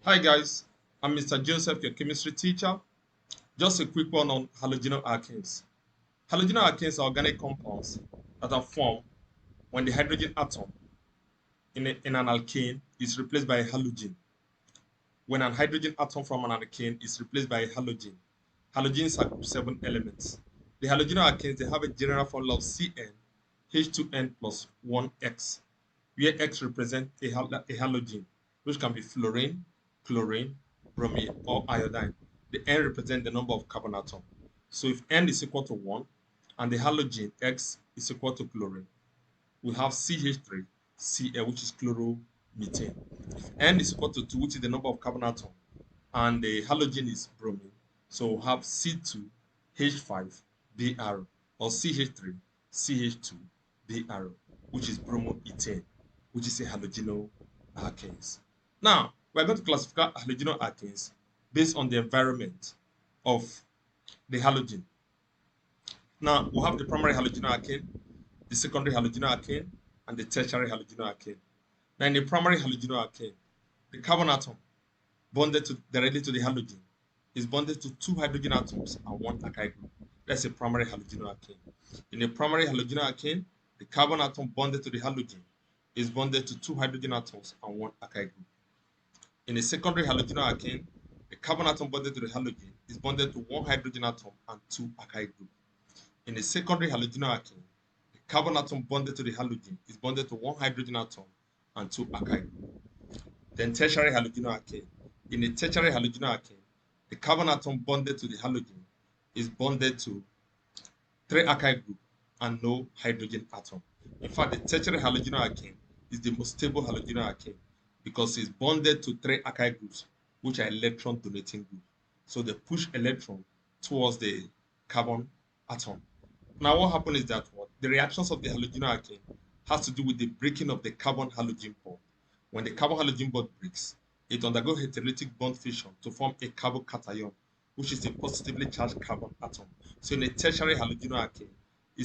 Hi guys, I'm Mr. Joseph, your chemistry teacher. Just a quick one on halogenoalkanes. Halogenoalkanes are organic compounds that are formed when the hydrogen atom in an alkane is replaced by a halogen. When an hydrogen atom from an alkane is replaced by a halogen. Halogens are group 7 elements. The halogenoalkanes they have a general formula of Cn H2n plus 1x, where X represents a halogen, which can be fluorine, chlorine, bromine, or iodine. The N represents the number of carbon atoms. So if N is equal to 1 and the halogen X is equal to chlorine, we have CH3, Cl, which is chloromethane. If N is equal to 2, which is the number of carbon atoms, and the halogen is bromine, so we'll have C2H5Br or CH3CH2Br, which is bromoethane, which is a halogenal alkanes. Now, we're going to classify halogenal alkanes based on the environment of the halogen. Now, we'll have the primary halogenal alkane, the secondary halogenal alkane, and the tertiary halogenal alkane. Now, in the primary halogenal alkane, the carbon atom bonded directly to the halogen is bonded to two hydrogen atoms and one alkyl group. That's a primary halogenal alkane. In a primary halogenal alkane, the carbon atom bonded to the halogen is bonded to two hydrogen atoms and one alkyl group. In a secondary halogenal alkane, the carbon atom bonded to the halogen is bonded to one hydrogen atom and two alkyl group. In a secondary halogenal alkane, the carbon atom bonded to the halogen is bonded to one hydrogen atom and two alkyl group. Then tertiary halogenal alkane. In a tertiary halogenal alkane, the carbon atom bonded to the halogen is bonded to three alkyl group and no hydrogen atom. In fact, the tertiary halogenal alkane is the most stable halogenal alkane because it's bonded to three alkyl groups, which are electron donating groups. So they push electron towards the carbon atom. Now, what happens is that the reactions of the halogenal alkane has to do with the breaking of the carbon halogen bond. When the carbon halogen bond breaks, it undergoes heterolytic bond fission to form a carbocation, which is a positively charged carbon atom. So in a tertiary halogenal alkane, the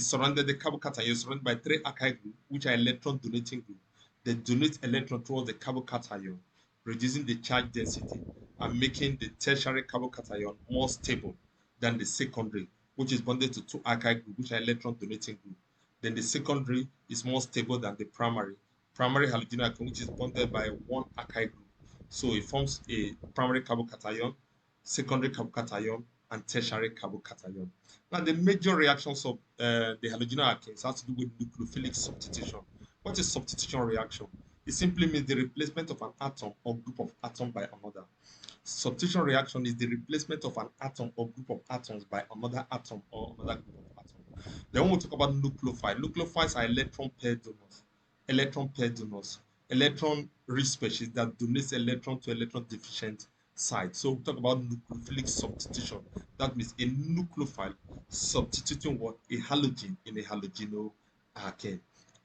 carbocation is surrounded by three alkyl groups, which are electron donating groups. They donate electron towards the carbocation, reducing the charge density and making the tertiary carbocation more stable than the secondary, which is bonded to two alkyl groups, which are electron donating groups. Then the secondary is more stable than the primary halogenal alkane, which is bonded by one alkyl group. So it forms a primary carbocation, secondary carbocation, and tertiary carbocation. Now, the major reactions of the halogenal alkanes has to do with nucleophilic substitution. What is substitution reaction? It simply means the replacement of an atom or group of atoms by another. Substitution reaction is the replacement of an atom or group of atoms by another atom or another group of atoms. Then when we talk about nucleophiles are electron pair donors, electron rich species that donates electron to electron deficient site. So we talk about nucleophilic substitution. That means a nucleophile substituting what? A halogen in a halogenal alkane.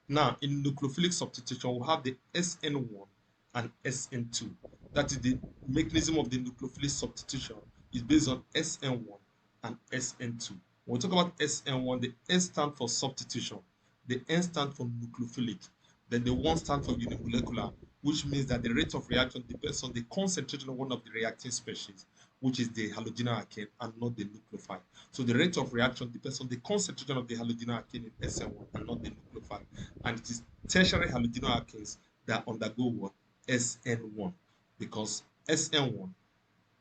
Now, in nucleophilic substitution, we have the SN1 and SN2. That is the mechanism of the nucleophilic substitution is based on SN1 and SN2. When we talk about SN1, the S stands for substitution, the N stands for nucleophilic, then the 1 stands for unimolecular, which means that the rate of reaction depends on the concentration of one of the reacting species, which is the halogenal alkane and not the nucleophile. So the rate of reaction depends on the concentration of the halogenal alkane in SN1 and not the nucleophile. And it is tertiary halogenal alkanes that undergo what? SN1, because SN1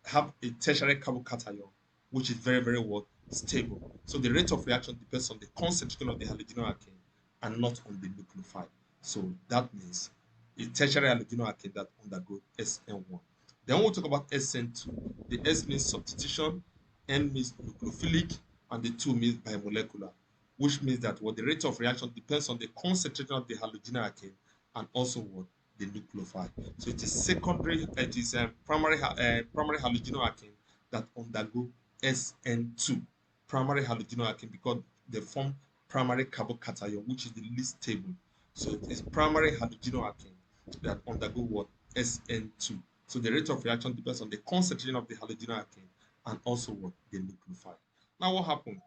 have a tertiary carbocation, which is very, very what? Stable. So the rate of reaction depends on the concentration of the halogenal alkane and not on the nucleophile. So that means a tertiary halogenal alkane that undergo SN1. Then we'll talk about SN2. The S means substitution, N means nucleophilic, and the 2 means bimolecular, which means that the rate of reaction depends on the concentration of the halogenal alkane and also the nucleophile. So it is primary halogenal alkane that undergo SN2, primary halogenal alkane, because they form primary carbocation, which is the least stable. So it is primary halogenal alkane that undergo SN2. So the rate of reaction depends on the concentration of the halogenal alkane and also the nucleophile. Now what happened?